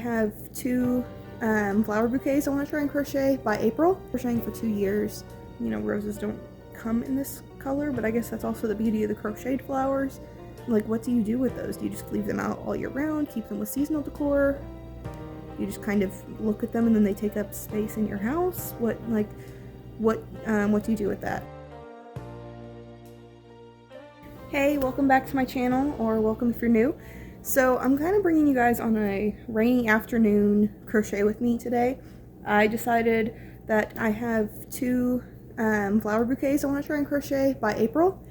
have two flower bouquets I want to try and crochet by April. Crocheting for 2 years. You know, roses don't come in this color, but I guess that's also the beauty of the crocheted flowers. Like, what do you do with those? Do you just leave them out all year round, keep them with seasonal decor? You just kind of look at them and then they take up space in your house? What do you do with that? Hey, welcome back to my channel, or welcome if you're new. So I'm kind of bringing you guys on a rainy afternoon crochet with me today. I decided that I have two flower bouquets I want to try and crochet by April.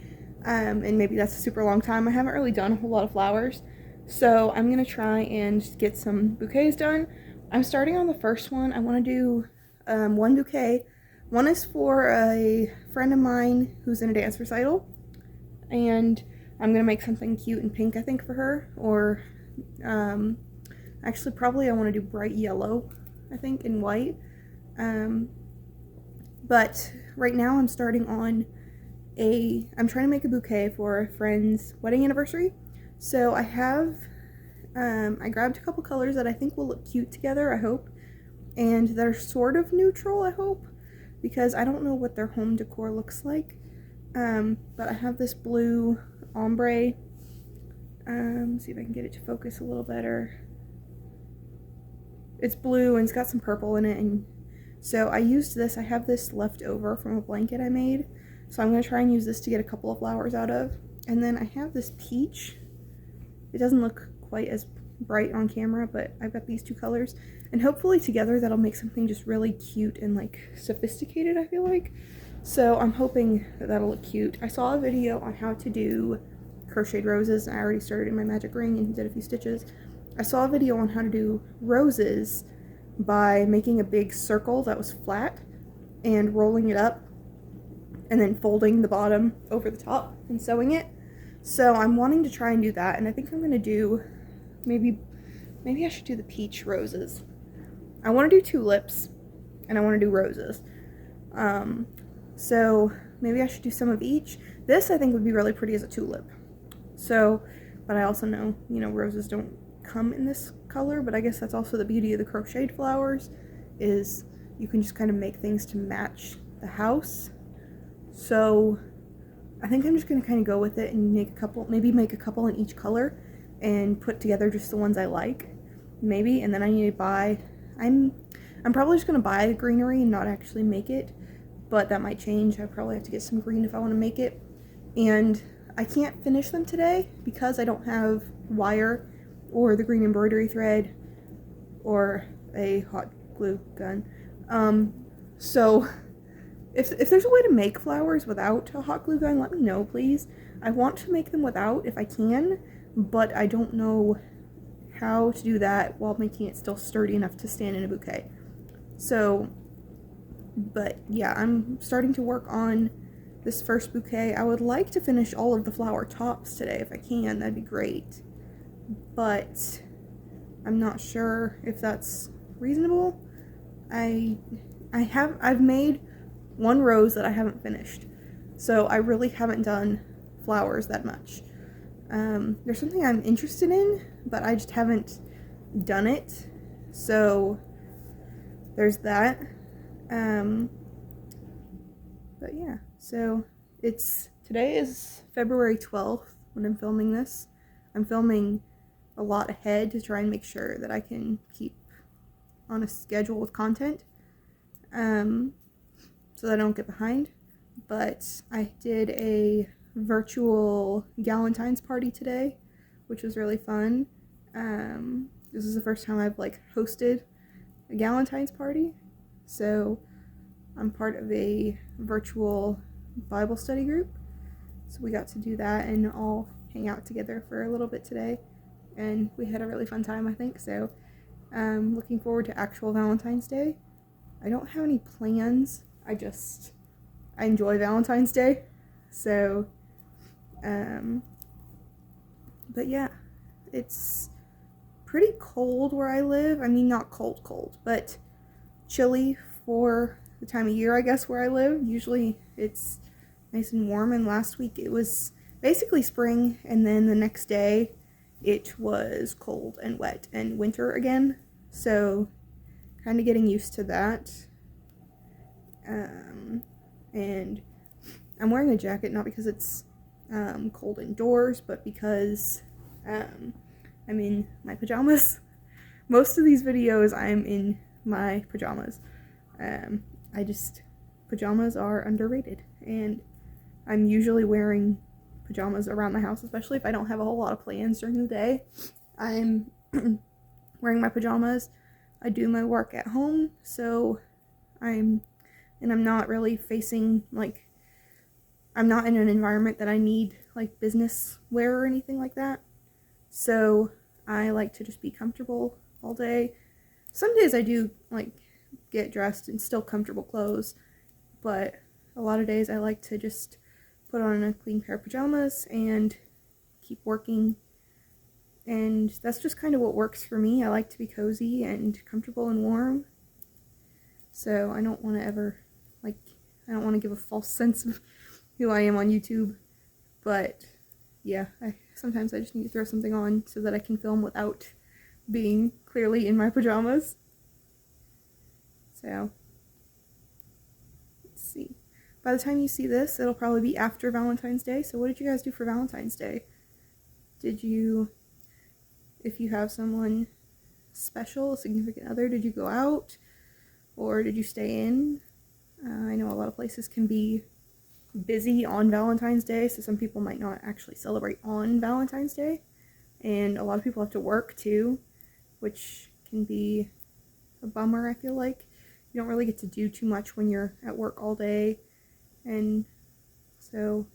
And maybe that's a super long time. I haven't really done a whole lot of flowers. So I'm going to try and just get some bouquets done. I'm starting on the first one. I want to do one bouquet. One is for a friend of mine who's in a dance recital. And I'm going to make something cute and pink, I think, for her. Or, actually, probably I want to do bright yellow, I think, and white. But right now I'm starting on I'm trying to make a bouquet for a friend's wedding anniversary. So I grabbed a couple colors that I think will look cute together, I hope. And they're sort of neutral, I hope, because I don't know what their home decor looks like. But I have this blue ombre. See if I can get it to focus a little better. It's blue and it's got some purple in it, and so I used this. I have this left over from a blanket I made, so I'm going to try and use this to get a couple of flowers out of. And then I have this peach. It doesn't look quite as bright on camera, but I've got these two colors, and hopefully together that'll make something just really cute and like sophisticated, I feel like. So I'm hoping that that'll look cute. I saw a video on how to do crocheted roses. I already started in my magic ring and did a few stitches. I saw a video on how to do roses by making a big circle that was flat and rolling it up and then folding the bottom over the top and sewing it. So I'm wanting to try and do that, and I think I'm going to do, maybe I should do the peach roses. I want to do tulips and I want to do roses. So maybe I should do some of each. This I think would be really pretty as a tulip. So, but I also know, you know, roses don't come in this color, but I guess that's also the beauty of the crocheted flowers, is you can just kind of make things to match the house. So I think I'm just going to kind of go with it and make a couple, maybe make a couple in each color and put together just the ones I like, maybe. And then I need to buy, I'm probably just going to buy the greenery and not actually make it. But that might change. I probably have to get some green if I want to make it. And I can't finish them today because I don't have wire or the green embroidery thread or a hot glue gun. So if there's a way to make flowers without a hot glue gun, let me know, please. I want to make them without if I can, but I don't know how to do that while making it still sturdy enough to stand in a bouquet. So, but yeah, I'm starting to work on this first bouquet. I would like to finish all of the flower tops today if I can. That'd be great. But I'm not sure if that's reasonable. I've made one rose that I haven't finished. So I really haven't done flowers that much. There's something I'm interested in, but I just haven't done it. So there's that. But yeah, so today is February 12th when I'm filming this. I'm filming a lot ahead to try and make sure that I can keep on a schedule with content, so that I don't get behind. But I did a virtual Galentine's party today, which was really fun. This is the first time I've like hosted a Galentine's party. So I'm part of a virtual Bible study group. So we got to do that and all hang out together for a little bit today. And we had a really fun time, I think. So looking forward to actual Valentine's Day. I don't have any plans. I enjoy Valentine's Day. So, but yeah, it's pretty cold where I live. I mean, not cold, but chilly for the time of year, I guess, where I live. Usually it's nice and warm, and last week it was basically spring, and then the next day it was cold and wet and winter again. so kind of getting used to that. And I'm wearing a jacket not because it's cold indoors, but because I'm in my pajamas. Most of these videos I'm in my pajamas. Pajamas are underrated, and I'm usually wearing pajamas around the house, especially if I don't have a whole lot of plans during the day. I'm wearing my pajamas. I do my work at home, so I'm not really facing, like, I'm not in an environment that I need, like, business wear or anything like that. So I like to just be comfortable all day. Some days I do, like, get dressed in still comfortable clothes, but a lot of days I like to just put on a clean pair of pajamas and keep working. And that's just kind of what works for me. I like to be cozy and comfortable and warm. So I don't want to ever, like, I don't want to give a false sense of who I am on YouTube. But yeah, sometimes I just need to throw something on so that I can film without being clearly in my pajamas. So, let's see. By the time you see this, it'll probably be after Valentine's Day. So what did you guys do for Valentine's Day? Did you, if you have someone special, a significant other, did you go out? Or did you stay in? I know a lot of places can be busy on Valentine's Day, so some people might not actually celebrate on Valentine's Day. And a lot of people have to work too, which can be a bummer, I feel like. You don't really get to do too much when you're at work all day. And so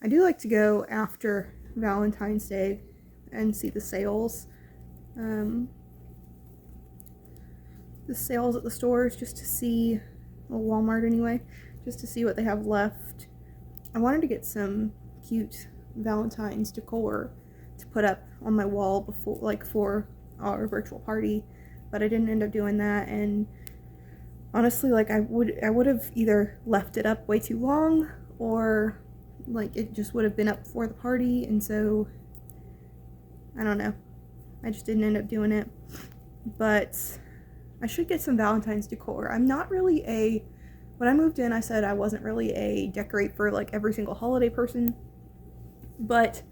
I do like to go after Valentine's Day and see the sales. The sales at the stores, just to see, well, Walmart anyway, just to see what they have left. I wanted to get some cute Valentine's decor to put up on my wall before, like, for our virtual party, but I didn't end up doing that. And honestly, like, I would have either left it up way too long, or like it just would have been up for the party, and so I don't know. I just didn't end up doing it. But I should get some Valentine's decor. I'm not really when I moved in, I said I wasn't really a decorate for, like, every single holiday person, but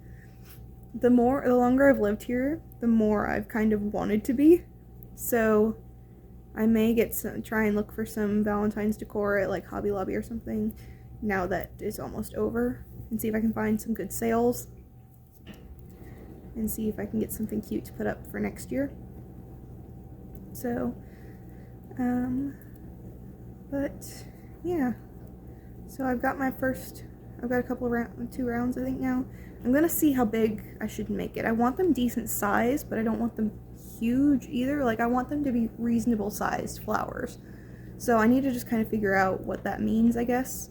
the longer I've lived here, the more I've kind of wanted to be. So I may try and look for some Valentine's decor at, like, Hobby Lobby or something now that it's almost over, and see if I can find some good sales and see if I can get something cute to put up for next year. So, but yeah, so I've got a couple of 2 rounds I think now. I'm gonna see how big I should make it. I want them decent size, but I don't want them huge either. Like, I want them to be reasonable sized flowers. So I need to just kind of figure out what that means, I guess.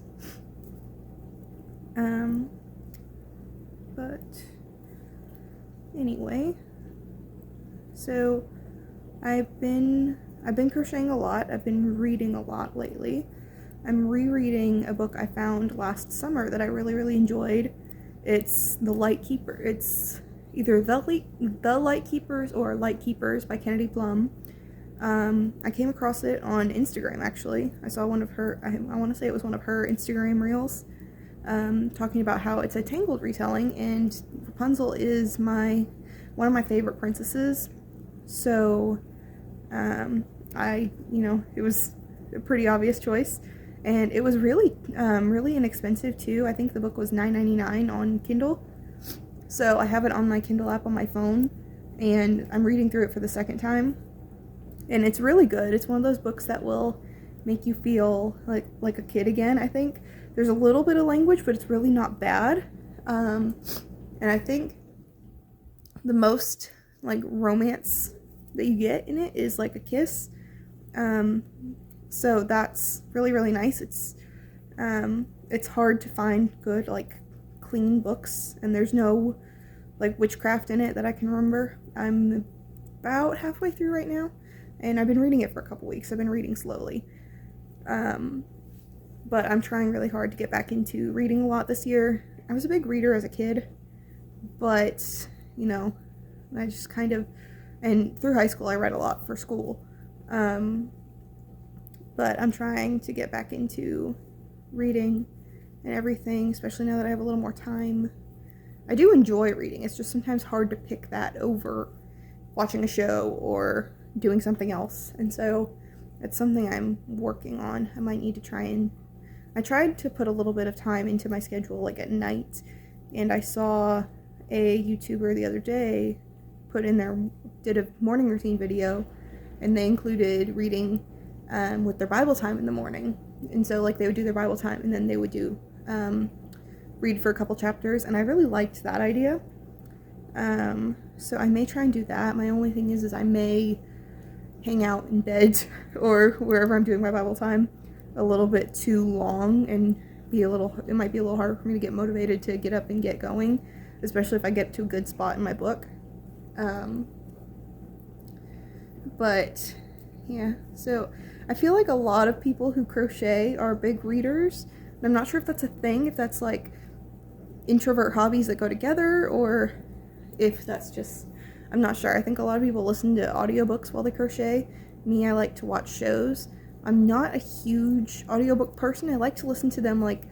But anyway, so I've been crocheting a lot. I've been reading a lot lately. I'm rereading a book I found last summer that I really, really enjoyed. It's The Light Keeper. It's either The Light Keepers or Light Keepers by Kennedy Plum. I came across it on Instagram, actually. I saw one of her, I want to say it was one of her Instagram reels, talking about how it's a Tangled retelling, and Rapunzel is one of my favorite princesses. So, it was a pretty obvious choice, and it was really, really inexpensive too. I think the book was $9.99 on Kindle. So I have it on my Kindle app on my phone, and I'm reading through it for the second time, and it's really good. It's one of those books that will make you feel like a kid again, I think. There's a little bit of language, but it's really not bad. And I think the most, like, romance that you get in it is, like, a kiss. So that's really, really nice. It's hard to find good, like, clean books, and there's no, like, witchcraft in it that I can remember. I'm about halfway through right now, and I've been reading it for a couple weeks. I've been reading slowly. But I'm trying really hard to get back into reading a lot this year. I was a big reader as a kid, but, I just kind of And through high school, I read a lot for school. But I'm trying to get back into reading and everything, especially now that I have a little more time. I do enjoy reading. It's just sometimes hard to pick that over watching a show or doing something else. And so it's something I'm working on. I might need to I tried to put a little bit of time into my schedule, like at night, and I saw a YouTuber the other day did a morning routine video, and they included reading with their Bible time in the morning. And so like they would do their Bible time and then they would do read for a couple chapters, and I really liked that idea. So I may try and do that. My only thing is I may hang out in bed or wherever I'm doing my Bible time a little bit too long and it might be a little harder for me to get motivated to get up and get going, especially if I get to a good spot in my book. But yeah, so I feel like a lot of people who crochet are big readers. And I'm not sure if that's a thing, if that's like introvert hobbies that go together, or if that's just, I'm not sure. I think a lot of people listen to audiobooks while they crochet. Me, I like to watch shows. I'm not a huge audiobook person. I like to listen to them like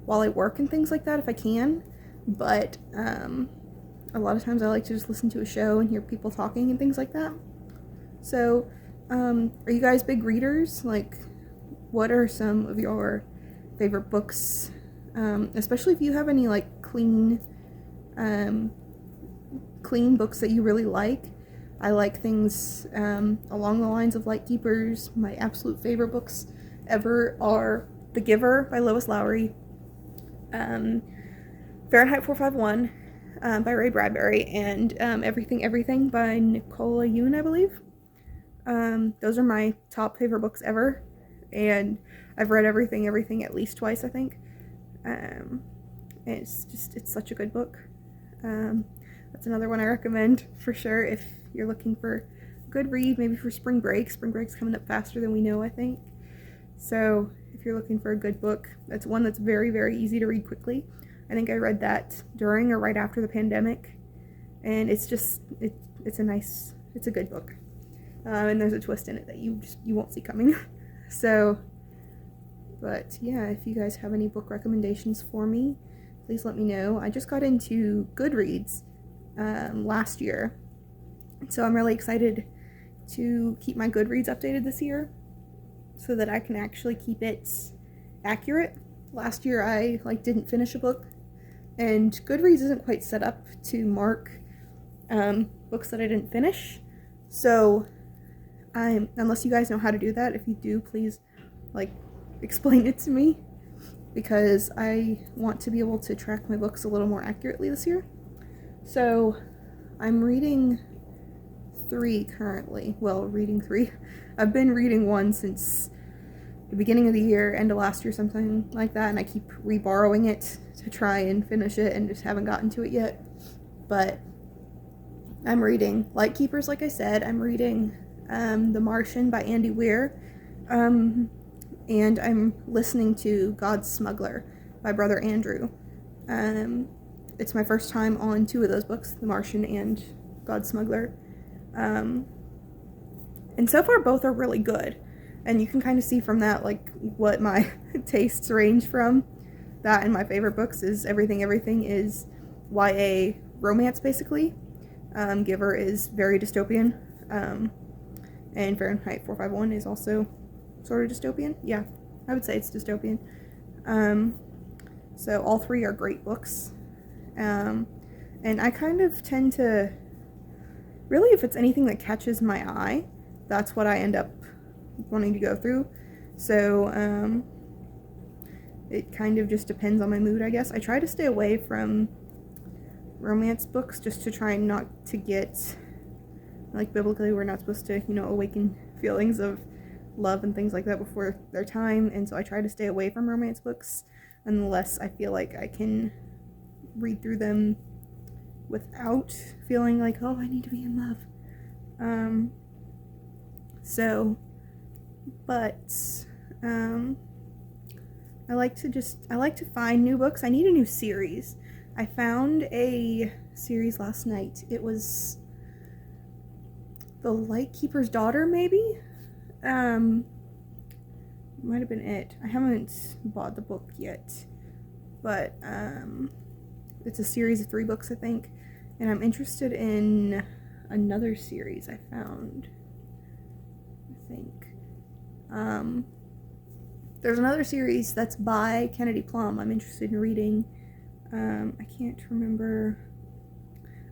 while I work and things like that if I can, but a lot of times I like to just listen to a show and hear people talking and things like that. So are you guys big readers? Like, what are some of your favorite books, especially if you have any like clean books that you really like? I like things along the lines of Light Keepers. My absolute favorite books ever are The Giver by Lois Lowry, Fahrenheit 451 by Ray Bradbury, and Everything Everything by Nicola Yoon, I believe. Those are my top favorite books ever, and I've read Everything Everything at least twice, I think. And it's such a good book. That's another one I recommend for sure if you're looking for a good read, maybe for spring break. Spring break's coming up faster than we know, I think. So if you're looking for a good book, that's one that's very, very easy to read quickly. I think I read that during or right after the pandemic, and it's a good book. And there's a twist in it that you won't see coming. So, but yeah, if you guys have any book recommendations for me, please let me know. I just got into Goodreads last year, so I'm really excited to keep my Goodreads updated this year so that I can actually keep it accurate. Last year I didn't finish a book, and Goodreads isn't quite set up to mark books that I didn't finish. So unless you guys know how to do that, if you do, please explain it to me, because I want to be able to track my books a little more accurately this year. So I'm reading 3 currently. Well, reading 3. I've been reading 1 since the beginning of the year, end of last year, something like that, and I keep re-borrowing it to try and finish it and just haven't gotten to it yet. But I'm reading Light Keepers, like I said. I'm reading The Martian by Andy Weir, and I'm listening to God's Smuggler by Brother Andrew. It's my first time on 2 of those books, The Martian and God's Smuggler. And so far both are really good, and you can kind of see from that what my tastes range from. That and my favorite books is Everything Everything is YA romance, basically. Giver is very dystopian, and Fahrenheit 451 is also sort of dystopian. Yeah, I would say it's dystopian. So all 3 are great books, and I kind of tend to, really, if it's anything that catches my eye, that's what I end up wanting to go through. So it kind of just depends on my mood, I guess. I try to stay away from romance books just to try not to get, biblically we're not supposed to, awaken feelings of love and things like that before their time, and so I try to stay away from romance books unless I feel like I can read through them without feeling like, oh, I need to be in love. I like to find new books. I need a new series. I found a series last night. It was The Lightkeeper's Daughter, maybe? Might have been it. I haven't bought the book yet, but it's a series of 3 books, I think, and I'm interested in another series I found, I think. There's another series that's by Kennedy Plum I'm interested in reading. I can't remember.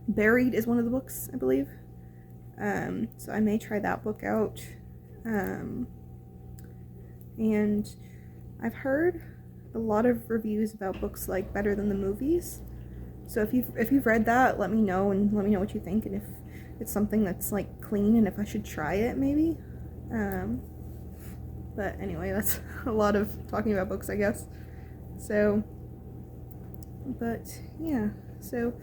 Buried is one of the books, I believe. So I may try that book out. And I've heard a lot of reviews about books like Better Than the Movies. So if you've read that, let me know, and let me know what you think, and if it's something that's like clean, and if I should try it maybe. But anyway, that's a lot of talking about books, I guess. So, but yeah, so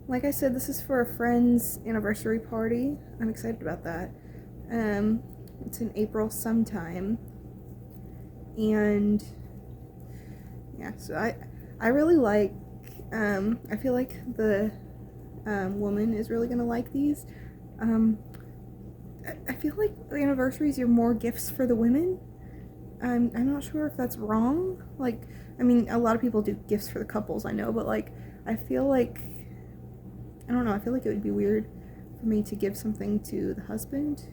like I said, this is for a friend's anniversary party. I'm excited about that. It's in April sometime. And yeah, so I really like, I feel like the woman is really gonna like these. I feel like the anniversaries are more gifts for the women. I'm not sure if that's wrong. Like, I mean, a lot of people do gifts for the couples, I know, but like, I feel like, I don't know, I feel like it would be weird for me to give something to the husband.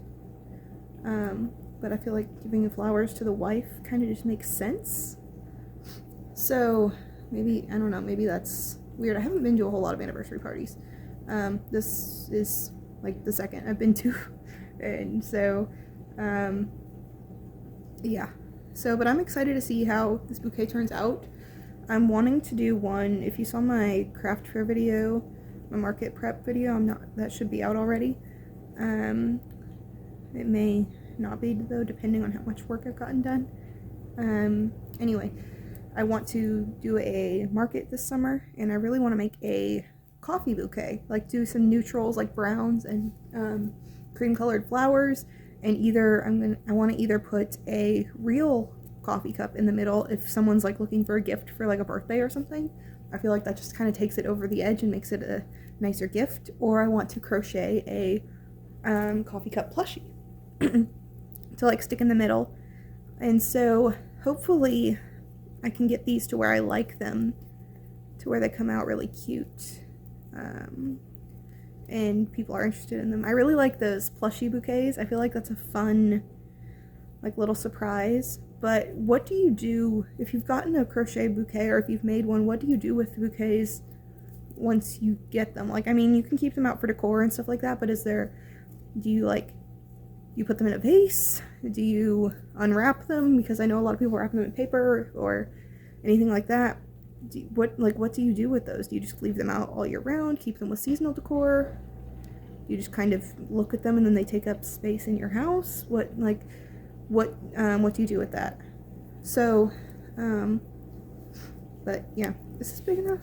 But I feel like giving the flowers to the wife kind of just makes sense. So maybe, I don't know, maybe that's weird. I haven't been to a whole lot of anniversary parties. This is like the second I've been to. And so, yeah. So, but I'm excited to see how this bouquet turns out. I'm wanting to do one, if you saw my craft fair video, my market prep video, that should be out already. It may not be though, depending on how much work I've gotten done. Anyway, I want to do a market this summer, and I really want to make a coffee bouquet, like do some neutrals like browns and cream colored flowers, and I want to either put a real coffee cup in the middle if someone's like looking for a gift for like a birthday or something. I feel like that just kind of takes it over the edge and makes it a nicer gift. Or I want to crochet a coffee cup plushie to like stick in the middle. And so hopefully I can get these to where I like them, to where they come out really cute, and people are interested in them. I really like those plushie bouquets. I feel like that's a fun like little surprise. But what do you do if you've gotten a crochet bouquet, or if you've made one? What do you do with the bouquets once you get them? Like, I mean, you can keep them out for decor and stuff like that, but do you put them in a vase? Do you unwrap them? Because I know a lot of people wrap them in paper or anything like that. What do you do with those? Do you just leave them out all year round, keep them with seasonal decor? Do you just kind of look at them and then they take up space in your house? What do you do with that? So, but yeah, is this big enough?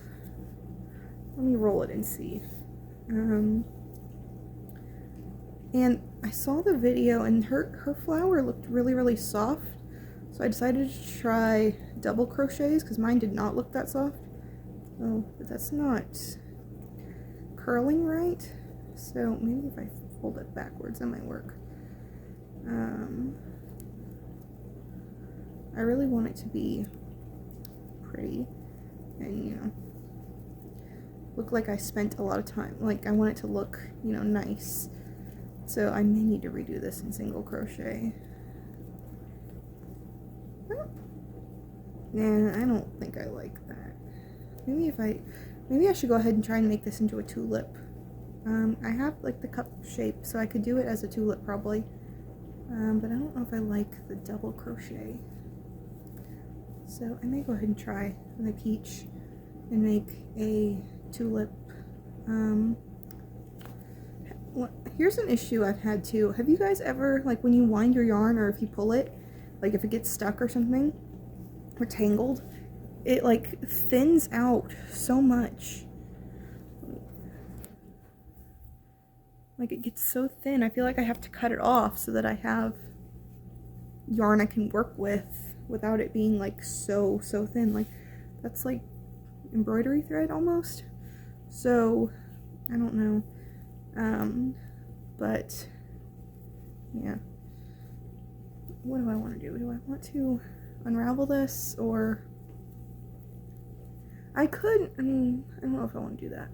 Let me roll it and see. And I saw the video, and her flower looked really, really soft. So I decided to try double crochets, because mine did not look that soft. Oh, but that's not curling right. So maybe if I fold it backwards, that might work. I really want it to be pretty and, you know, look like I spent a lot of time. Like, I want it to look, you know, nice. So I may need to redo this in single crochet. Nah, I don't think I like that. Maybe I should go ahead and try and make this into a tulip. I have like the cup shape, so I could do it as a tulip probably. But I don't know if I like the double crochet. So I may go ahead and try the peach and make a tulip. Here's an issue I've had too. Have you guys ever, like, when you wind your yarn, or if you pull it, like if it gets stuck or something, or tangled, it like thins out so much. Like, it gets so thin. I feel like I have to cut it off so that I have yarn I can work with without it being like so thin. Like, that's like embroidery thread almost. So I don't know. But yeah. What do I want to do? Do I want to unravel this, or I could, I don't know if I want to do that.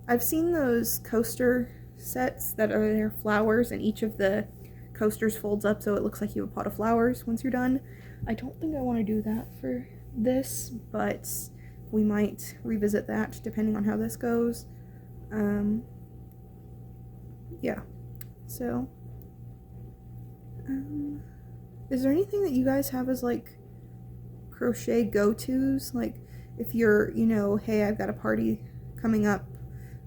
I've seen those coaster sets that are their flowers, and each of the coasters folds up so it looks like you have a pot of flowers once you're done. I don't think I want to do that for this, but we might revisit that depending on how this goes. Yeah, so is there anything that you guys have as like crochet go-tos? Like if you're, you know, hey, I've got a party coming up,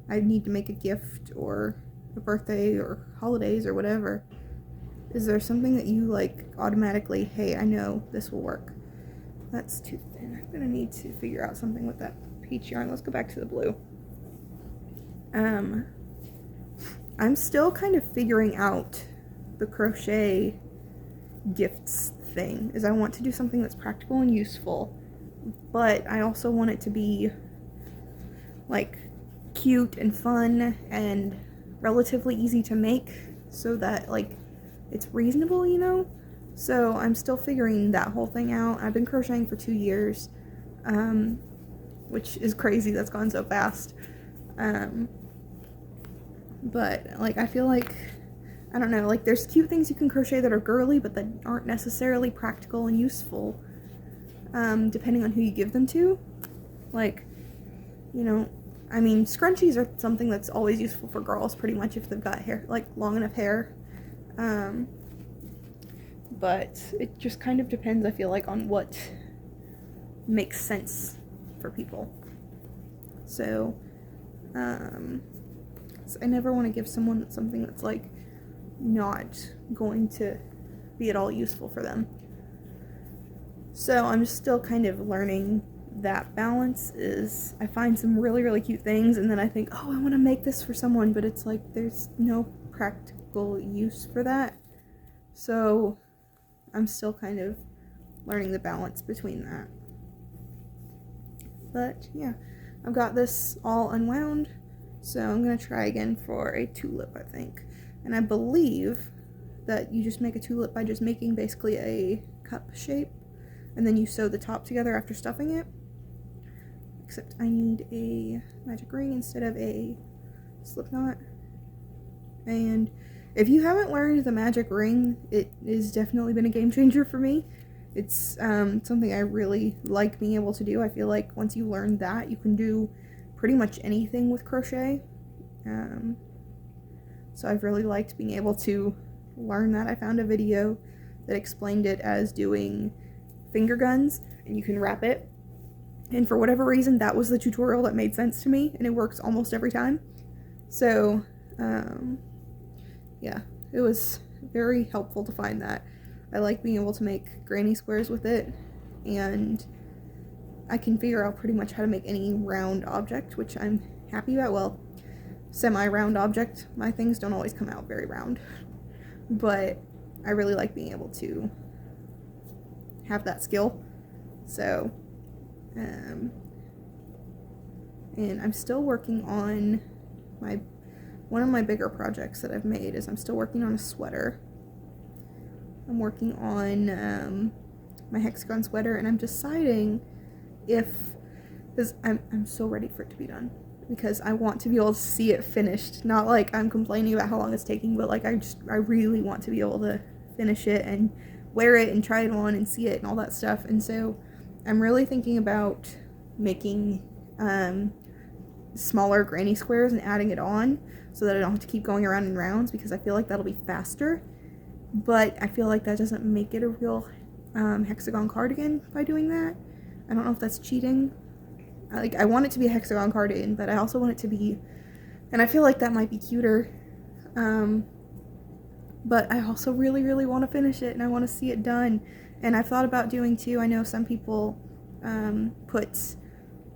I need to make a gift, or a birthday or holidays or whatever. Is there something that you like automatically, hey, I know this will work? That's too thin. I'm gonna need to figure out something with that peach yarn. Let's go back to the blue. I'm still kind of figuring out the crochet gifts thing, is I want to do something that's practical and useful, but I also want it to be like cute and fun and relatively easy to make, so that like it's reasonable, you know? So I'm still figuring that whole thing out. I've been crocheting for 2 years, which is crazy. That's gone so fast. But like I feel like, I don't know, like there's cute things you can crochet that are girly but that aren't necessarily practical and useful, depending on who you give them to. Like, you know, I mean, scrunchies are something that's always useful for girls pretty much if they've got hair, like long enough hair. But it just kind of depends, I feel like, on what makes sense for people. So, I never want to give someone something that's like not going to be at all useful for them. So I'm still kind of learning that balance. Is I find some really, really cute things and then I think, oh, I want to make this for someone, but it's like there's no practical use for that. So I'm still kind of learning the balance between that. But yeah, I've got this all unwound, so I'm going to try again for a tulip, I think. And I believe that you just make a tulip by just making basically a cup shape, and then you sew the top together after stuffing it. Except I need a magic ring instead of a slip knot. And if you haven't learned the magic ring, it has definitely been a game changer for me. It's something I really like being able to do. I feel like once you learn that, you can do pretty much anything with crochet. So I've really liked being able to learn that. I found a video that explained it as doing finger guns, and you can wrap it. And for whatever reason, that was the tutorial that made sense to me, and it works almost every time. So, yeah, it was very helpful to find that. I like being able to make granny squares with it, and I can figure out pretty much how to make any round object, which I'm happy about. Well, semi-round object. My things don't always come out very round, but I really like being able to have that skill. So, and I'm still working on one of my bigger projects that I've made is I'm still working on a sweater. I'm working on my hexagon sweater, and I'm deciding because I'm so ready for it to be done, because I want to be able to see it finished. Not like I'm complaining about how long it's taking, but like I really want to be able to finish it and wear it and try it on and see it and all that stuff. And so I'm really thinking about making smaller granny squares and adding it on so that I don't have to keep going around in rounds, because I feel like that'll be faster. But I feel like that doesn't make it a real hexagon cardigan by doing that. I don't know if that's cheating. I want it to be a hexagon cardigan, but I also want it to be, and I feel like that might be cuter. But I also really, really want to finish it, and I want to see it done. And I've thought about doing too, I know some people put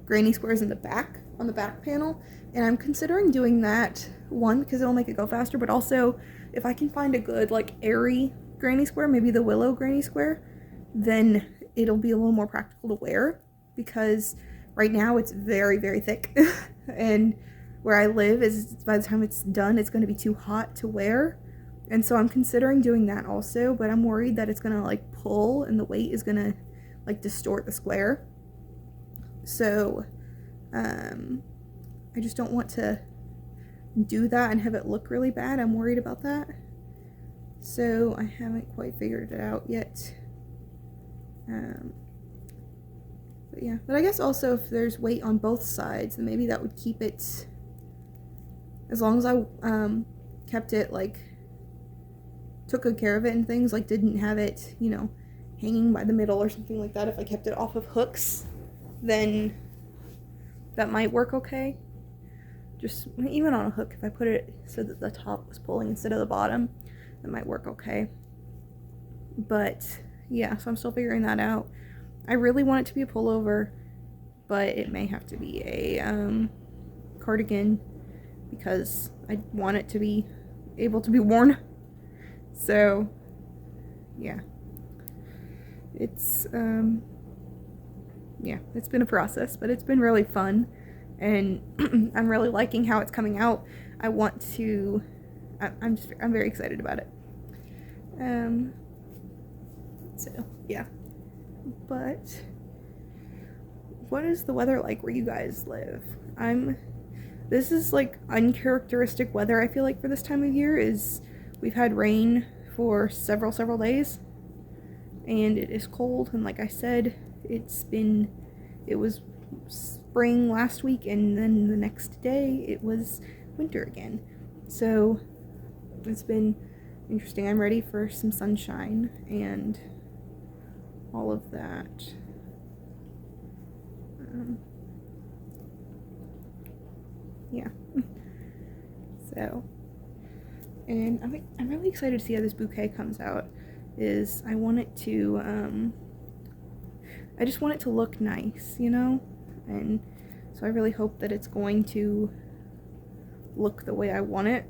granny squares in the back, on the back panel, and I'm considering doing that, one, because it'll make it go faster, but also if I can find a good like airy granny square, maybe the willow granny square, then it'll be a little more practical to wear, because right now it's very, very thick and where I live is by the time it's done it's going to be too hot to wear, And so I'm considering doing that also, but I'm worried that it's gonna like pull and the weight is gonna like distort the square. So I just don't want to do that and have it look really bad. I'm worried about that. So I haven't quite figured it out yet. But yeah, but I guess also if there's weight on both sides, then maybe that would keep it, as long as I kept it like, took good care of it and things, like didn't have it, you know, hanging by the middle or something like that. If I kept it off of hooks, then that might work okay. Just even on a hook, if I put it so that the top was pulling instead of the bottom, that might work okay. But yeah, so I'm still figuring that out. I really want it to be a pullover, but it may have to be a cardigan because I want it to be able to be worn. So yeah, it's yeah, it's been a process, but it's been really fun, and I'm really liking how it's coming out. I want to, I'm very excited about it. So yeah, but what is the weather like where you guys live? This is like uncharacteristic weather, I feel like, for this time of year. Is we've had rain for several days, and it is cold, and like I said, it was spring last week, and then the next day it was winter again. So it's been interesting. I'm ready for some sunshine and all of that. Yeah. So, and I'm really excited to see how this bouquet comes out. I want it to I just want it to look nice, you know? And so I really hope that it's going to look the way I want it.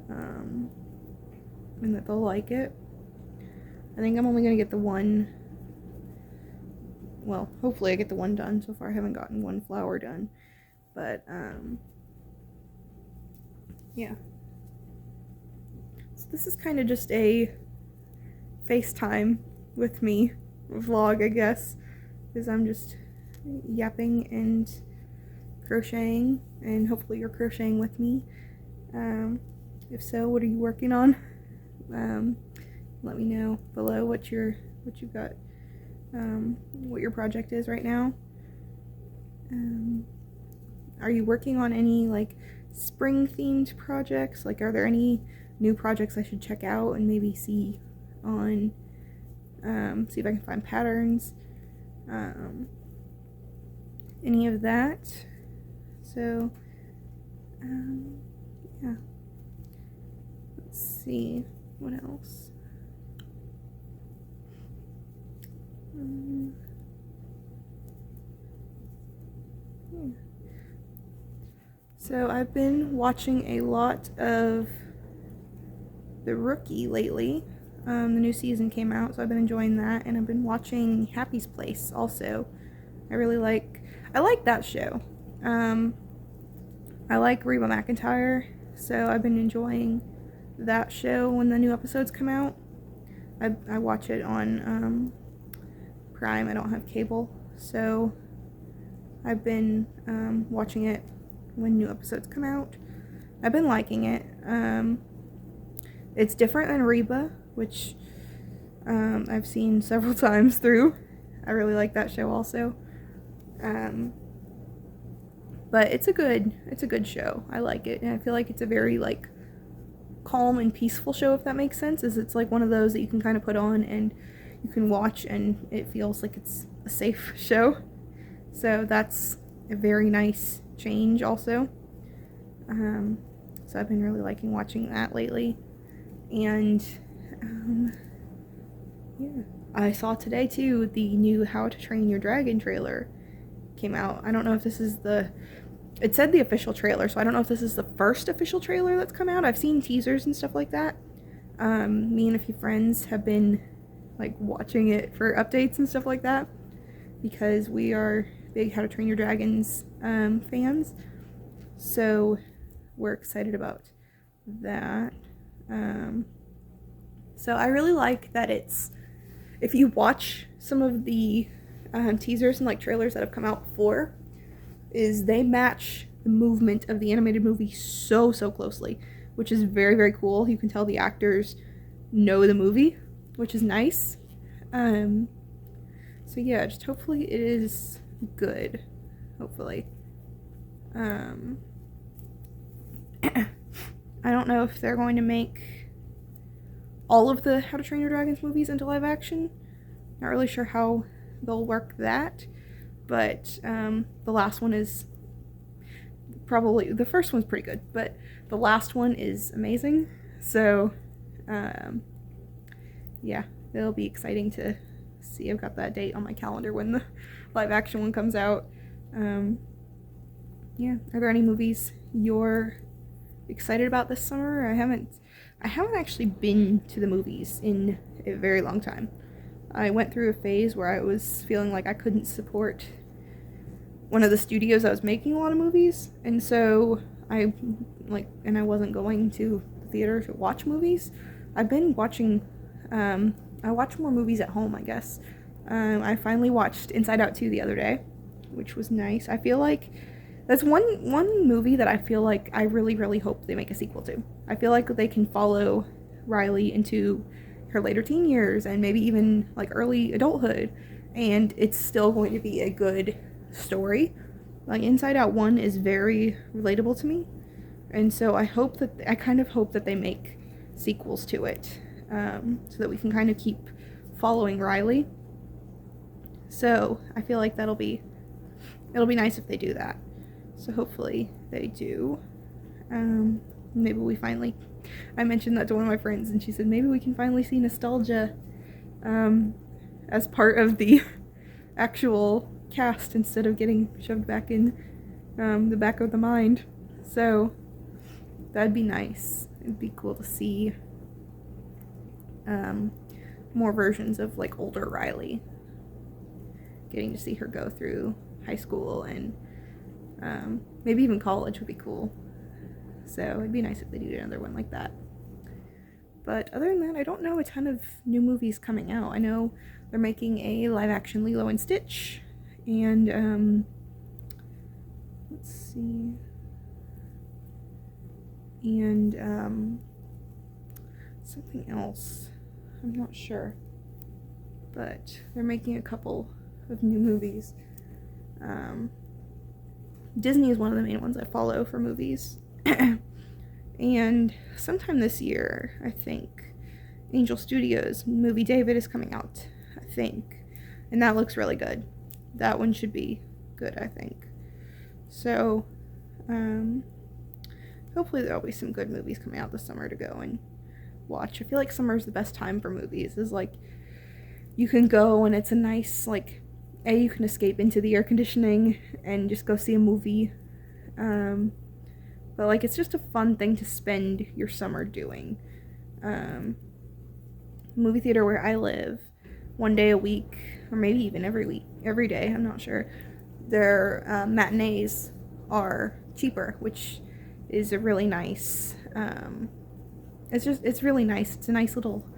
And that they'll like it. I think I'm only going to get the one, well, hopefully I get the one done. So far I haven't gotten one flower done. But, yeah. So this is kind of just a FaceTime with me vlog, I guess, because I'm just yapping and crocheting, and hopefully you're crocheting with me. If so, what are you working on? Let me know below what you got, what your project is right now. Are you working on any like spring themed projects? Like, are there any new projects I should check out and maybe see on, see if I can find patterns, any of that. So yeah, let's see what else. Yeah. So I've been watching a lot of The Rookie lately. The new season came out, so I've been enjoying that, and I've been watching Happy's Place also. I like that show. I like Reba McEntire, so I've been enjoying that show when the new episodes come out. I watch it on Prime. I don't have cable, so I've been watching it when new episodes come out. I've been liking it. It's different than Reba, which I've seen several times through. I really like that show also. But it's a good show. I like it, and I feel like it's a very like calm and peaceful show, if that makes sense. It's like one of those that you can kind of put on and you can watch and it feels like it's a safe show. So that's a very nice change also. So I've been really liking watching that lately. And yeah, I saw today too the new How to Train Your Dragon trailer came out. I don't know if this is it said the official trailer, so I don't know if this is the first official trailer that's come out. I've seen teasers and stuff like that. Me and a few friends have been like watching it for updates and stuff like that because we are big How to Train Your Dragons fans. So we're excited about that. So I really like that it's, if you watch some of the teasers and like trailers that have come out before, is they match the movement of the animated movie so closely, which is very cool. You can tell the actors know the movie, which is nice. So yeah, just hopefully it is good. Hopefully. I don't know if they're going to make all of the How to Train Your Dragons movies into live action. Not really sure how they'll work that, but the last one is probably, the first one's pretty good, but the last one is amazing. So yeah, it'll be exciting to see. I've got that date on my calendar when the live action one comes out. Yeah, are there any movies you're excited about this summer? I haven't actually been to the movies in a very long time. I went through a phase where I was feeling like I couldn't support one of the studios that was making a lot of movies, and so I wasn't going to the theater to watch movies. I've been watching, I watch more movies at home, I guess. I finally watched Inside Out 2 the other day, which was nice. I feel like that's one movie that I feel like I really hope they make a sequel to. I feel like they can follow Riley into her later teen years and maybe even like early adulthood, and it's still going to be a good story. Like Inside Out 1 is very relatable to me, and so I kind of hope that they make sequels to it, so that we can kind of keep following Riley. So I feel like it'll be nice if they do that. So hopefully they do. Maybe we finally, I mentioned that to one of my friends and she said maybe we can finally see nostalgia as part of the actual cast instead of getting shoved back in the back of the mind. So that'd be nice. It'd be cool to see more versions of like older Riley. Getting to see her go through high school and maybe even college would be cool. So it'd be nice if they do another one like that. But other than that, I don't know a ton of new movies coming out. I know they're making a live action Lilo and Stitch, and let's see, and something else. I'm not sure, but they're making a couple of new movies. Disney is one of the main ones I follow for movies. And sometime this year, I think, Angel Studios' movie David is coming out, I think. And that looks really good. That one should be good, I think. So, hopefully there'll be some good movies coming out this summer to go and watch. I feel like summer is the best time for movies. Is like, you can go and it's a nice, like, you can escape into the air conditioning and just go see a movie. But like, it's just a fun thing to spend your summer doing. Movie theater where I live, one day a week, or maybe even every day, I'm not sure, their matinees are cheaper, which is a really nice, it's really nice. It's a nice little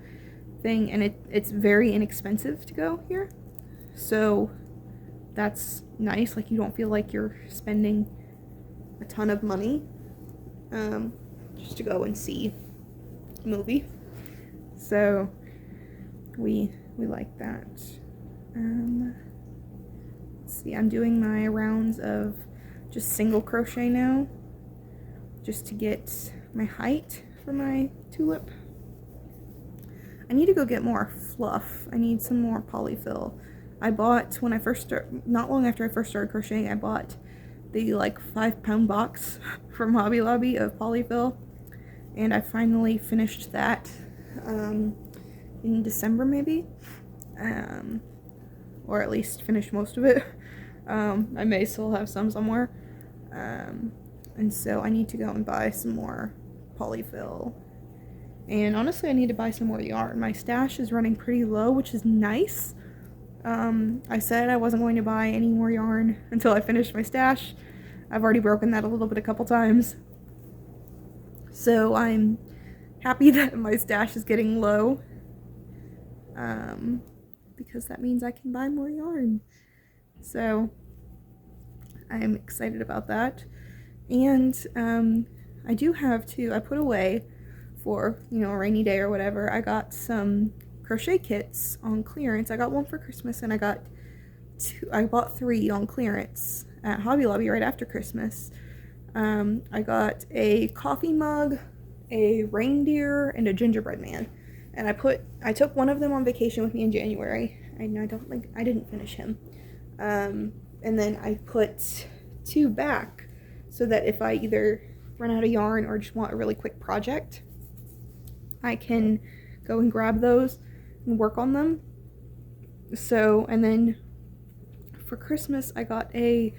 thing, and it's very inexpensive to go here. So that's nice. Like, you don't feel like you're spending a ton of money just to go and see a movie. So we like that. Let's see, I'm doing my rounds of just single crochet now, just to get my height for my tulip. I need to go get more fluff. I need some more polyfill. I bought, when I first started, not long after I first started crocheting, I bought the like 5-pound box from Hobby Lobby of polyfill, and I finally finished that in December maybe, or at least finished most of it. I may still have some somewhere, and so I need to go and buy some more polyfill, and honestly I need to buy some more yarn. My stash is running pretty low, which is nice. I said I wasn't going to buy any more yarn until I finished my stash. I've already broken that a little bit a couple times. So I'm happy that my stash is getting low, because that means I can buy more yarn. So I'm excited about that. And I do have I put away for, you know, a rainy day or whatever. I got some crochet kits on clearance. I got one for Christmas, and I bought 3 on clearance at Hobby Lobby right after Christmas. I got a coffee mug, a reindeer, and a gingerbread man. And I took one of them on vacation with me in January. I didn't finish him. And then I put 2 back so that if I either run out of yarn or just want a really quick project, I can go and grab those and work on them. So, and then for Christmas I got a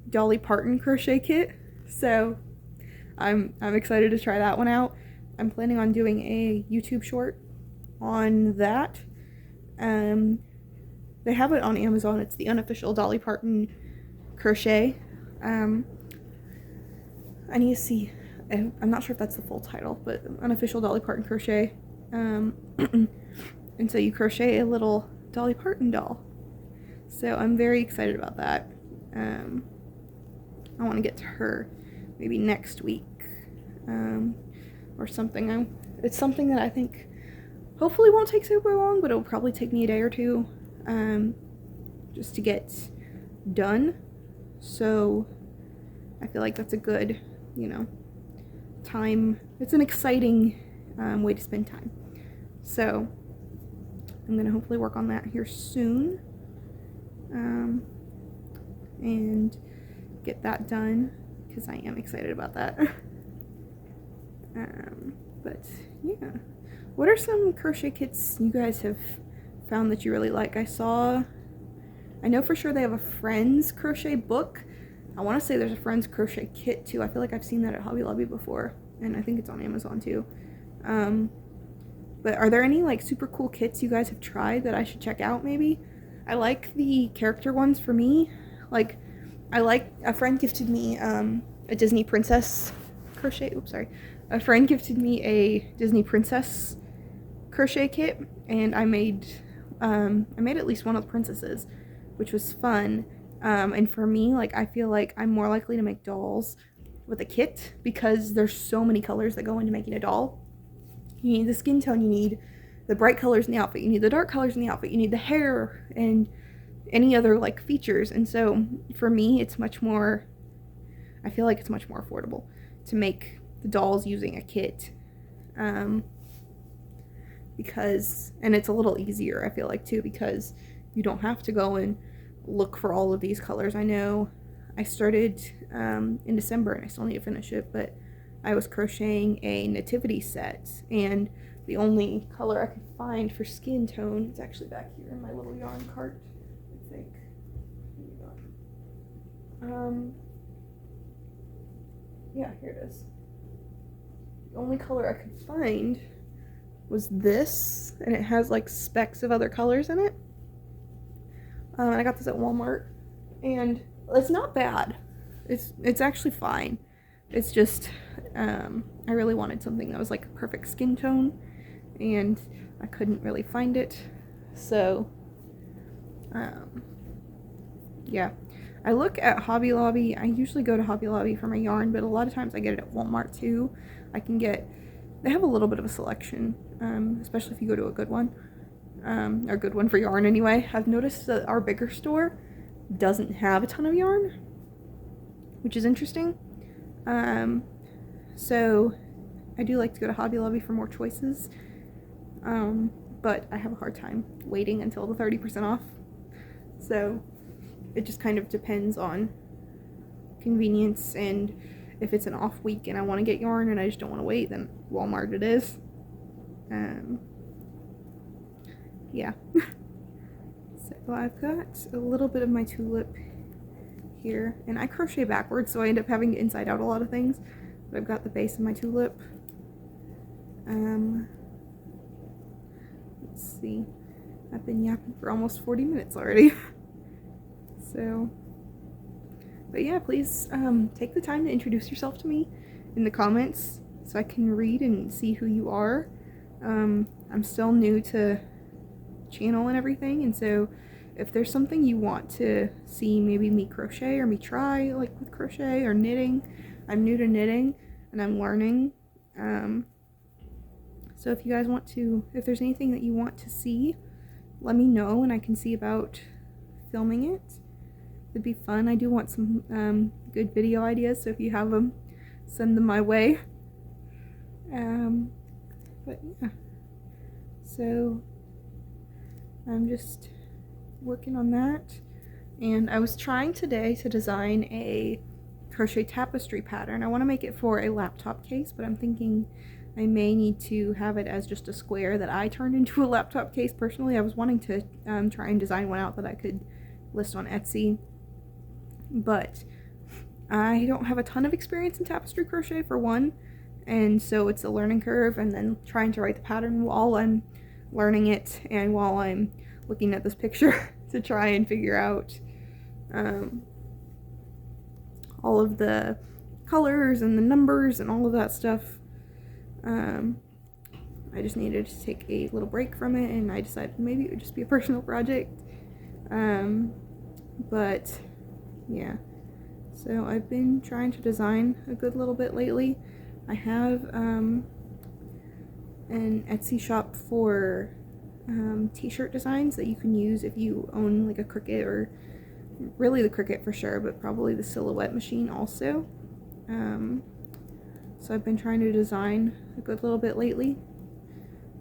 Dolly Parton crochet kit. So I'm excited to try that one out. I'm planning on doing a YouTube short on that. They have it on Amazon. It's the unofficial Dolly Parton crochet. I need to see. I'm not sure if that's the full title, but unofficial Dolly Parton crochet. And so you crochet a little Dolly Parton doll. So I'm very excited about that. I want to get to her maybe next week, or something. It's something that I think hopefully won't take super long, but it'll probably take me a day or 2, just to get done. So I feel like that's a good, you know, time. It's an exciting way to spend time. So I'm gonna hopefully work on that here soon, and get that done, because I am excited about that. But yeah, what are some crochet kits you guys have found that you really like? I know for sure they have a Friends crochet book. I want to say there's a Friends crochet kit too. I feel like I've seen that at Hobby Lobby before, and I think it's on Amazon too. But are there any like super cool kits you guys have tried that I should check out maybe? I like the character ones for me. Like, a friend gifted me a Disney princess crochet. Oops, sorry. A friend gifted me a Disney princess crochet kit, and I made at least one of the princesses, which was fun. And for me, like, I feel like I'm more likely to make dolls with a kit because there's so many colors that go into making a doll. You need the skin tone, you need the bright colors in the outfit, you need the dark colors in the outfit, you need the hair and any other like features. And so for me, I feel like it's much more affordable to make the dolls using a kit, because, and it's a little easier, I feel like, too, because you don't have to go and look for all of these colors. I know I started in December and I still need to finish it, but I was crocheting a nativity set, and the only color I could find for skin tone, it's actually back here in my little yarn cart, I think. Yeah, here it is. The only color I could find was this, and it has like specks of other colors in it. I got this at Walmart, and it's not bad. It's actually fine. It's just I really wanted something that was like a perfect skin tone, and I couldn't really find it. So yeah, I look at Hobby Lobby. I usually go to Hobby Lobby for my yarn, but a lot of times I get it at Walmart too. They have a little bit of a selection, especially if you go to a good one, or a good one for yarn anyway. I've noticed that our bigger store doesn't have a ton of yarn, which is interesting. So I do like to go to Hobby Lobby for more choices, but I have a hard time waiting until the 30% off. So it just kind of depends on convenience, and if it's an off week and I want to get yarn and I just don't want to wait, then Walmart it is. Yeah. So I've got a little bit of my tulip here, and I crochet backwards, so I end up having to inside out a lot of things, but I've got the base of my tulip. Let's see, I've been yapping for almost 40 minutes already. So, but yeah, please take the time to introduce yourself to me in the comments. so I can read and see who you are. I'm still new to channel and everything, and so if there's something you want to see maybe me crochet or me try, like with crochet or knitting, I'm new to knitting and I'm learning. So if you guys want to, if there's anything that you want to see, let me know and I can see about filming it. It'd be fun. I do want some good video ideas, so if you have them, send them my way. But yeah, so I'm just working on that, and I was trying today to design a crochet tapestry pattern. I want to make it for a laptop case, but I'm thinking I may need to have it as just a square that I turned into a laptop case. Personally, I was wanting to try and design one out that I could list on Etsy, but I don't have a ton of experience in tapestry crochet for one, and so it's a learning curve, and then trying to write the pattern while I'm learning it and while I'm looking at this picture to try and figure out all of the colors and the numbers and all of that stuff. I just needed to take a little break from it, and I decided maybe it would just be a personal project. But yeah, so I've been trying to design a good little bit lately. I have an Etsy shop for t-shirt designs that you can use if you own like a Cricut, or really the Cricut for sure, but probably the Silhouette machine also. So I've been trying to design a good little bit lately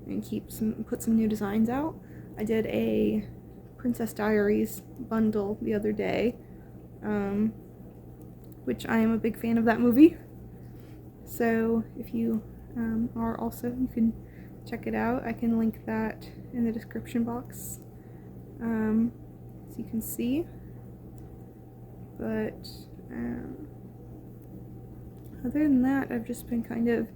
and put some new designs out. I did a Princess Diaries bundle the other day, which I am a big fan of that movie. So if you are also, you can check it out. I can link that in the description box, so you can see. But other than that, I've just been kind of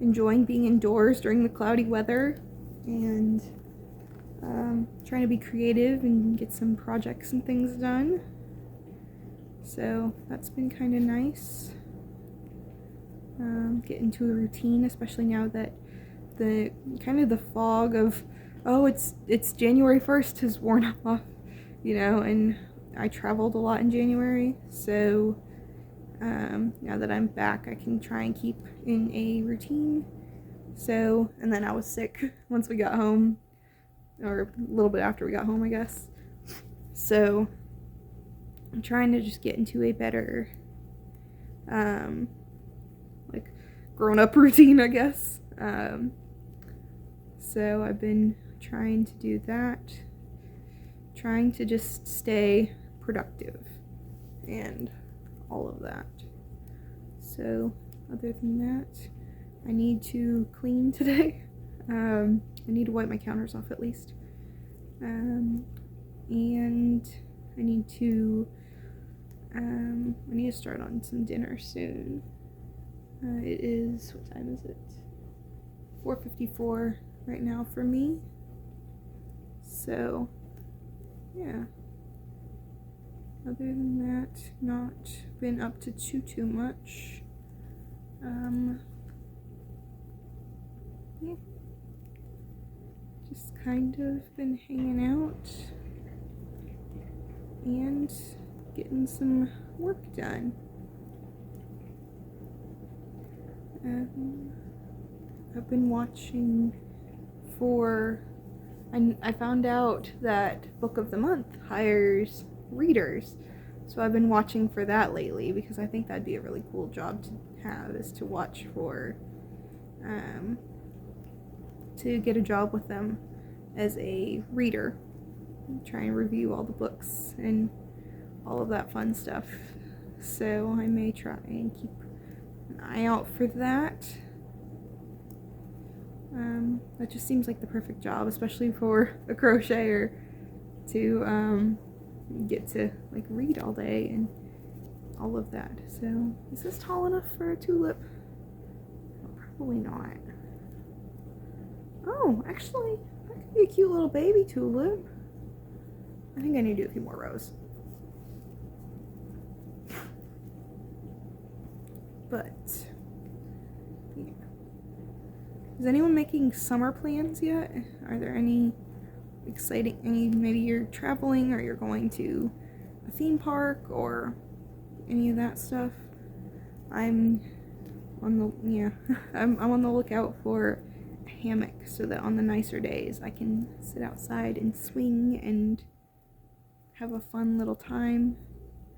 enjoying being indoors during the cloudy weather and trying to be creative and get some projects and things done. So that's been kind of nice. Get into a routine, especially now that the kind of the fog of, oh, it's January 1st has worn off, you know, and I traveled a lot in January, so now that I'm back, I can try and keep in a routine. So, and then I was sick once we got home, or a little bit after we got home, I guess. So I'm trying to just get into a better like grown-up routine, I guess. So I've been trying to do that, trying to just stay productive and all of that. So other than that, I need to clean today. I need to wipe my counters off at least, and I need to start on some dinner soon. It is, what time is it? 4:54 right now for me. So yeah, other than that, not been up to too much. Yeah, just kind of been hanging out and getting some work done. I've been watching for, I found out that Book of the Month hires readers, so I've been watching for that lately because I think that'd be a really cool job to have, is to watch for, to get a job with them as a reader, try and review all the books and all of that fun stuff. So I may try and keep an eye out for that. That just seems like the perfect job, especially for a crocheter, to get to like read all day and all of that. So is this tall enough for a tulip? Probably not. Oh, actually, that could be a cute little baby tulip. I think I need to do a few more rows. But yeah, Is anyone making summer plans yet? Are there any exciting, maybe you're traveling or you're going to a theme park or any of that stuff? I'm on the, I'm on the lookout for a hammock so that on the nicer days I can sit outside and swing and have a fun little time.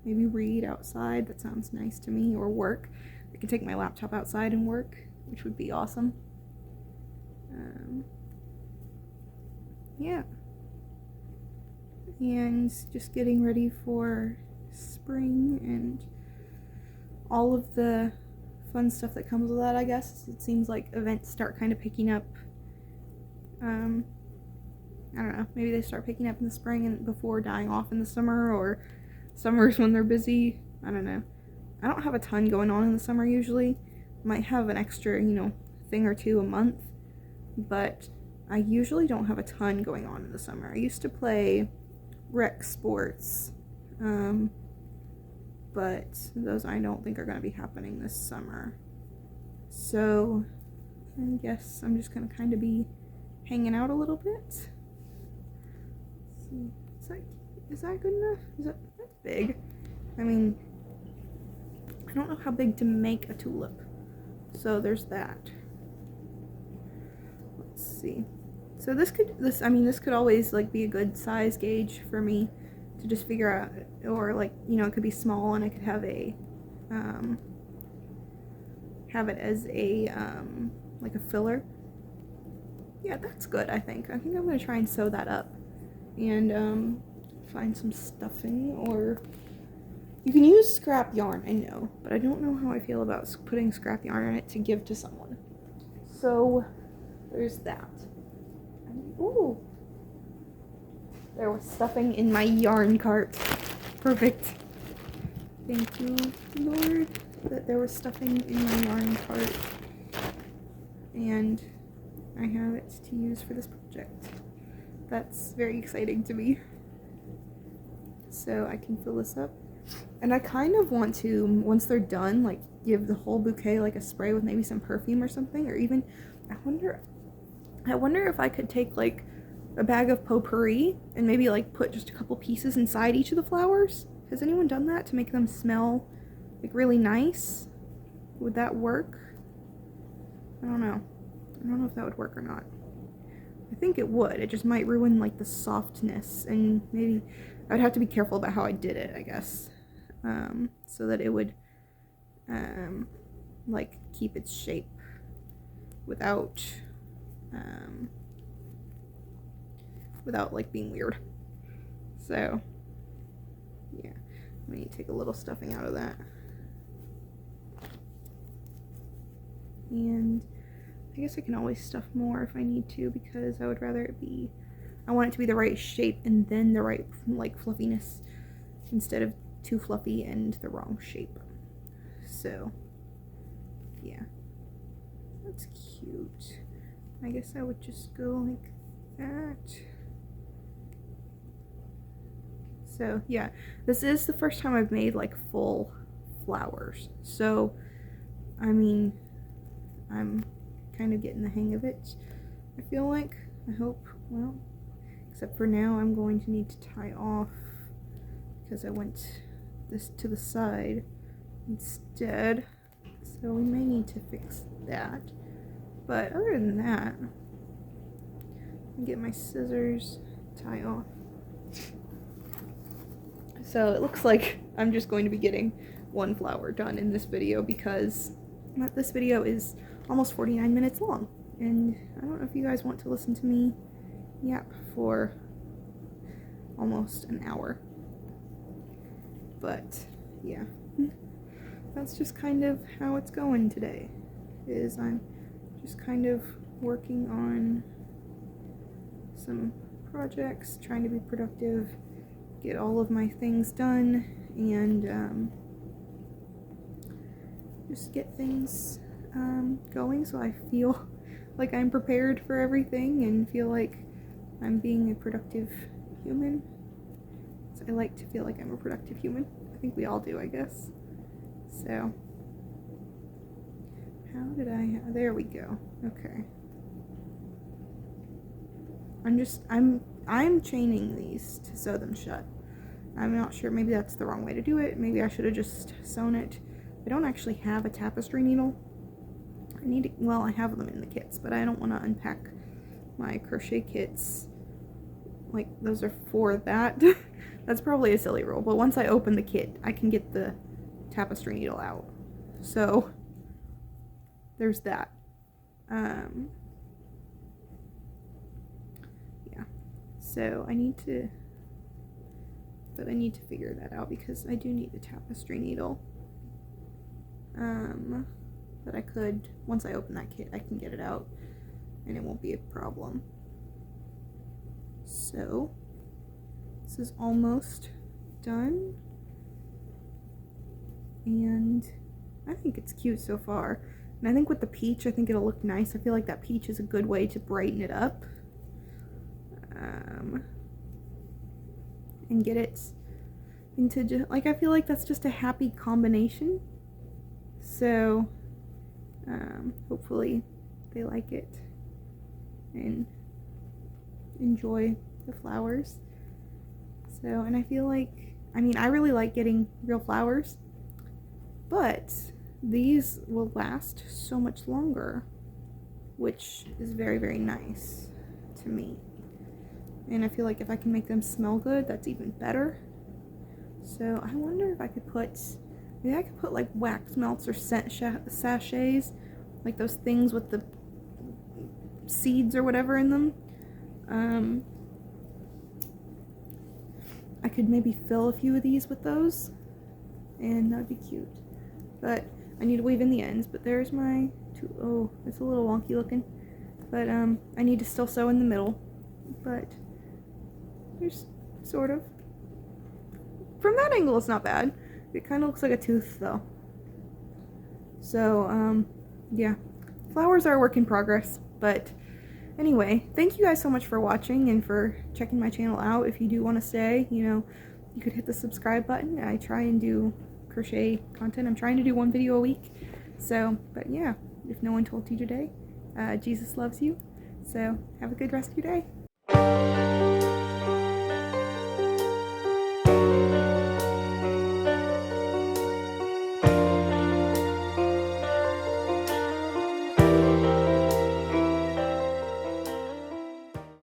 Maybe read outside, that sounds nice to me, or work. I could take my laptop outside and work, which would be awesome. Yeah. And just getting ready for spring and all of the fun stuff that comes with that, I guess. It seems like events start kind of picking up. I don't know, maybe they start picking up in the spring and before dying off in the summer, or summers when they're busy. I don't know. I don't have a ton going on in the summer usually. Might have an extra, thing or two a month, but I usually don't have a ton going on in the summer. I used to play rec sports, but those I don't think are going to be happening this summer. So I guess I'm just going to kind of be hanging out a little bit. Let's see. Is that good enough? That's big. I mean, I don't know how big to make a tulip. So there's that. Let's see. So this could always like be a good size gauge for me to just figure out, or like, it could be small and I could have it as a like a filler. Yeah, that's good. I think I'm gonna try and sew that up and find some stuffing, or you can use scrap yarn, I know, but I don't know how I feel about putting scrap yarn in it to give to someone. So there's that. Ooh, there was stuffing in my yarn cart. Perfect. Thank you, Lord, that there was stuffing in my yarn cart, and I have it to use for this project. That's very exciting to me. So I can fill this up, and I kind of want to, once they're done, like give the whole bouquet like a spray with maybe some perfume or something, or even I wonder if I could take like a bag of potpourri and maybe like put just a couple pieces inside each of the flowers. Has anyone done that to make them smell like really nice? Would that work? I don't know if that would work or not. I think it would. It just might ruin like the softness, and maybe I would have to be careful about how I did it, I guess, so that it would like keep its shape without like being weird. So yeah, I'm gonna take a little stuffing out of that, and I guess I can always stuff more if I need to, because I would rather I want it to be the right shape and then the right like fluffiness, instead of too fluffy and the wrong shape. So yeah, that's cute. I guess I would just go like that. So yeah, this is the first time I've made like full flowers, so I mean, I'm kind of getting the hang of it, I feel like. I hope. Well, except for now I'm going to need to tie off, because I went this to the side instead, so we may need to fix that. But other than that, I get my scissors, tie off. So it looks like I'm just going to be getting one flower done in this video, because this video is almost 49 minutes long, and I don't know if you guys want to listen to me yap for almost an hour. But yeah, that's just kind of how it's going today. I'm just kind of working on some projects, trying to be productive, get all of my things done, and just get things going, so I feel like I'm prepared for everything and feel like I'm being a productive human. So I like to feel like I'm a productive human. I think we all do, I guess. So how did there we go. Okay, I'm chaining these to sew them shut. I'm not sure, maybe that's the wrong way to do it. Maybe I should have just sewn it. I don't actually have a tapestry needle. Well, I have them in the kits, but I don't want to unpack my crochet kits. Like, those are for that. That's probably a silly rule, but once I open the kit, I can get the tapestry needle out. So, there's that. Yeah. So, I need to figure that out because I do need the tapestry needle. But I could, once I open that kit, I can get it out and it won't be a problem. So, this is almost done. And I think it's cute so far. And I think with the peach, I think it'll look nice. I feel like that peach is a good way to brighten it up. And get it into just, like, I feel like that's just a happy combination. So, hopefully they like it and enjoy the flowers. So, and I feel like, I mean, I really like getting real flowers, but these will last so much longer, which is very, very nice to me. And I feel like if I can make them smell good, that's even better. So I wonder if I could put, maybe I could put like wax melts or scent sachets, like those things with the seeds or whatever in them. I could maybe fill a few of these with those, and that'd be cute. But I need to weave in the ends, but there's my two, oh, it's a little wonky looking. But I need to still sew in the middle, but there's sort of, from that angle it's not bad. It kind of looks like a tooth though. So yeah, flowers are a work in progress. But anyway, thank you guys so much for watching and for checking my channel out. If you do want to stay, you know, you could hit the subscribe button. I try and do crochet content. I'm trying to do one video a week. So, but yeah, if no one told you today, Jesus loves you. So have a good rest of your day.